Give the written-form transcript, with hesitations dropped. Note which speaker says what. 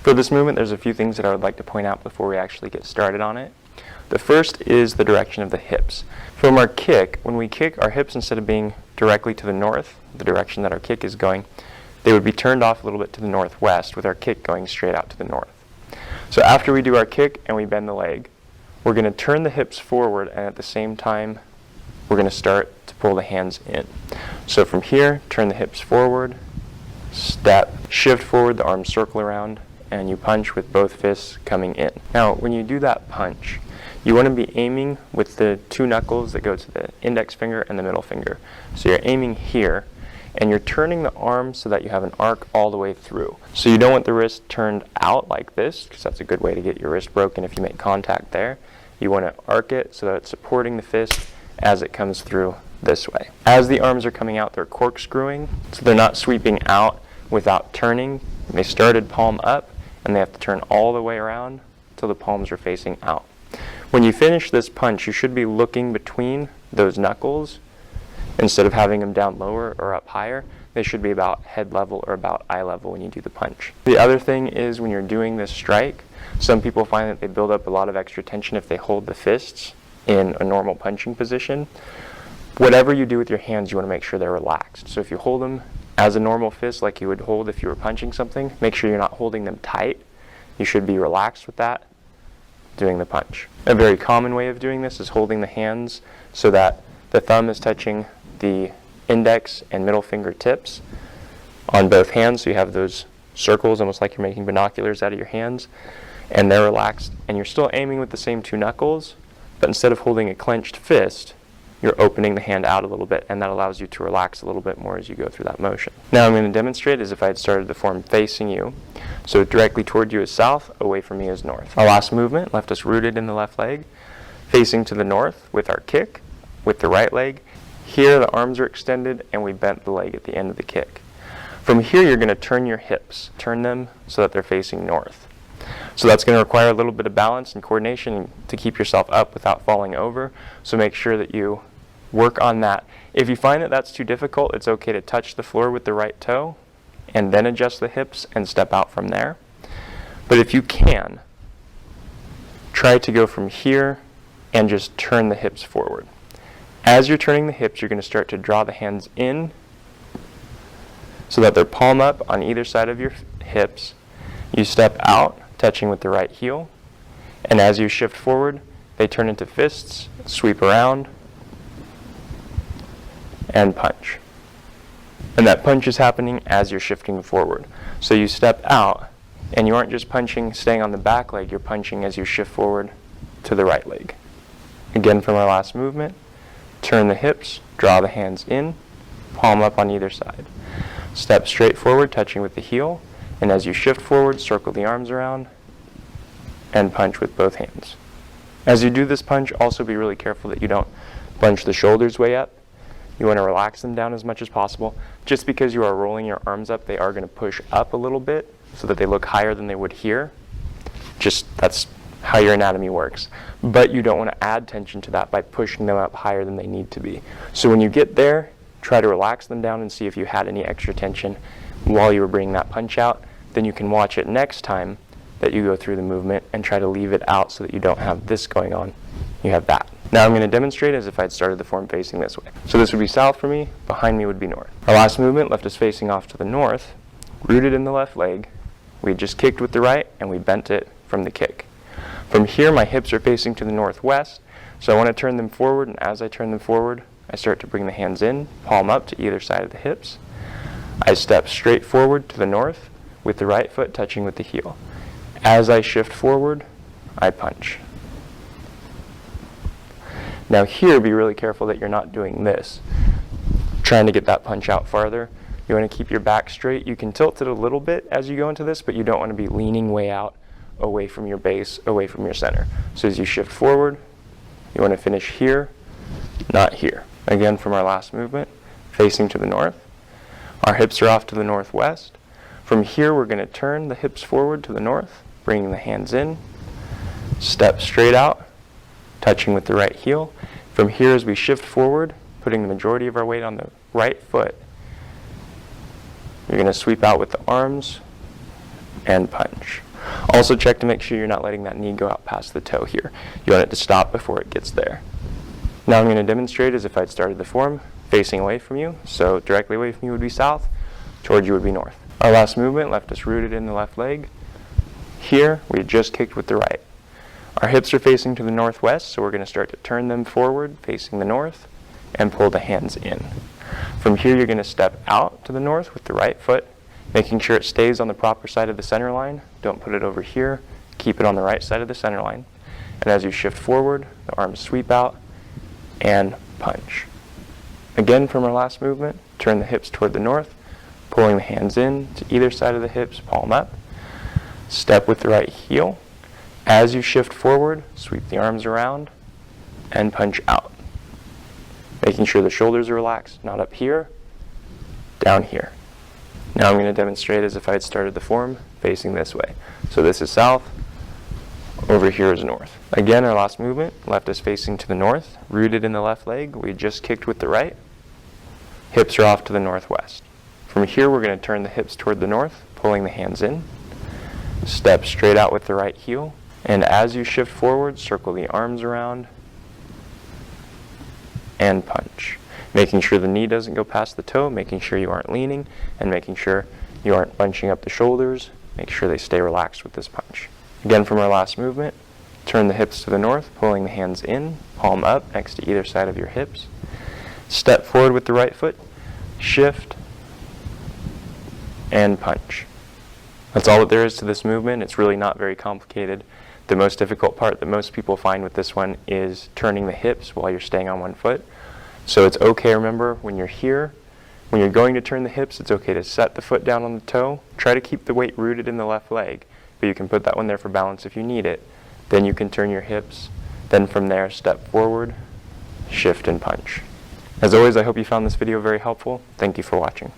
Speaker 1: For this movement, there's a few things that I would like to point out before we actually get started on it. The first is the direction of the hips. From our kick, when we kick, our hips, instead of being directly to the north, the direction that our kick is going, they would be turned off a little bit to the northwest, with our kick going straight out to the north. So after we do our kick and we bend the leg, we're going to turn the hips forward, and at the same time, we're going to start to pull the hands in. So from here, turn the hips forward, step, shift forward, the arms circle around, and you punch with both fists coming in. Now, when you do that punch, you want to be aiming with the two knuckles that go to the index finger and the middle finger. So you're aiming here, and you're turning the arm so that you have an arc all the way through. So you don't want the wrist turned out like this, because that's a good way to get your wrist broken if you make contact there. You want to arc it so that it's supporting the fist as it comes through this way. As the arms are coming out, they're corkscrewing, so they're not sweeping out without turning. They started palm up, and they have to turn all the way around till the palms are facing out. When you finish this punch, you should be looking between those knuckles. Instead of having them down lower or up higher, they should be about head level or about eye level when you do the punch. The other thing is, when you're doing this strike, some people find that they build up a lot of extra tension if they hold the fists in a normal punching position. Whatever you do with your hands, you want to make sure they're relaxed. So if you hold them as a normal fist, like you would hold if you were punching something, make sure you're not holding them tight. You should be relaxed with that, doing the punch. A very common way of doing this is holding the hands so that the thumb is touching the index and middle finger tips on both hands, so you have those circles almost like you're making binoculars out of your hands, and they're relaxed, and you're still aiming with the same two knuckles, but instead of holding a clenched fist, you're opening the hand out a little bit, and that allows you to relax a little bit more as you go through that motion. Now I'm going to demonstrate as if I had started the form facing you. So directly toward you is south, away from me is north. Our last movement left us rooted in the left leg, facing to the north with our kick, with the right leg. Here the arms are extended, and we bent the leg at the end of the kick. From here you're going to turn your hips. Turn them so that they're facing north. So that's going to require a little bit of balance and coordination to keep yourself up without falling over. So make sure that you work on that. If you find that that's too difficult, it's okay to touch the floor with the right toe and then adjust the hips and step out from there. But if you can, try to go from here and just turn the hips forward. As you're turning the hips, you're going to start to draw the hands in so that they're palm up on either side of your hips. You step out, touching with the right heel, and as you shift forward, they turn into fists, sweep around, and punch. And that punch is happening as you're shifting forward. So you step out, and you aren't just punching, staying on the back leg, you're punching as you shift forward to the right leg. Again, from our last movement, turn the hips, draw the hands in, palm up on either side. Step straight forward, touching with the heel, and as you shift forward, circle the arms around, and punch with both hands. As you do this punch, also be really careful that you don't bunch the shoulders way up. You want to relax them down as much as possible. Just because you are rolling your arms up, they are going to push up a little bit so that they look higher than they would here. That's how your anatomy works. But you don't want to add tension to that by pushing them up higher than they need to be. So when you get there, try to relax them down and see if you had any extra tension while you were bringing that punch out. Then you can watch it next time that you go through the movement and try to leave it out so that you don't have this going on. You have that. Now I'm going to demonstrate as if I'd started the form facing this way. So this would be south for me, behind me would be north. Our last movement left us facing off to the north, rooted in the left leg. We just kicked with the right, and we bent it from the kick. From here, my hips are facing to the northwest, so I want to turn them forward, and as I turn them forward, I start to bring the hands in, palm up to either side of the hips. I step straight forward to the north with the right foot touching with the heel. As I shift forward, I punch. Now here, be really careful that you're not doing this, trying to get that punch out farther. You want to keep your back straight. You can tilt it a little bit as you go into this, but you don't want to be leaning way out, away from your base, away from your center. So as you shift forward, you want to finish here, not here. Again, from our last movement, facing to the north. Our hips are off to the northwest. From here, we're going to turn the hips forward to the north, bringing the hands in, step straight out, touching with the right heel. From here, as we shift forward, putting the majority of our weight on the right foot, you're going to sweep out with the arms and punch. Also check to make sure you're not letting that knee go out past the toe here. You want it to stop before it gets there. Now I'm going to demonstrate as if I'd started the form facing away from you. So directly away from you would be south, toward you would be north. Our last movement left us rooted in the left leg. Here we had just kicked with the right. Our hips are facing to the northwest, so we're going to start to turn them forward facing the north and pull the hands in. From here you're going to step out to the north with the right foot, making sure it stays on the proper side of the center line. Don't put it over here. Keep it on the right side of the center line. And as you shift forward, the arms sweep out and punch. Again, from our last movement, turn the hips toward the north, pulling the hands in to either side of the hips, palm up. Step with the right heel. As you shift forward, sweep the arms around and punch out. Making sure the shoulders are relaxed, not up here, down here. Now I'm going to demonstrate as if I had started the form facing this way. So this is south, over here is north. Again, our last movement left us facing to the north, rooted in the left leg. We just kicked with the right. Hips are off to the northwest. From here we're going to turn the hips toward the north, pulling the hands in. Step straight out with the right heel. And as you shift forward, circle the arms around and punch. Making sure the knee doesn't go past the toe, making sure you aren't leaning, and making sure you aren't bunching up the shoulders. Make sure they stay relaxed with this punch. Again, from our last movement, turn the hips to the north, pulling the hands in, palm up next to either side of your hips. Step forward with the right foot, shift, and punch. That's all that there is to this movement. It's really not very complicated. The most difficult part that most people find with this one is turning the hips while you're staying on one foot. So it's okay, remember, when you're here, when you're going to turn the hips, it's okay to set the foot down on the toe. Try to keep the weight rooted in the left leg, but you can put that one there for balance if you need it. Then you can turn your hips. Then from there, step forward, shift, and punch. As always, I hope you found this video very helpful. Thank you for watching.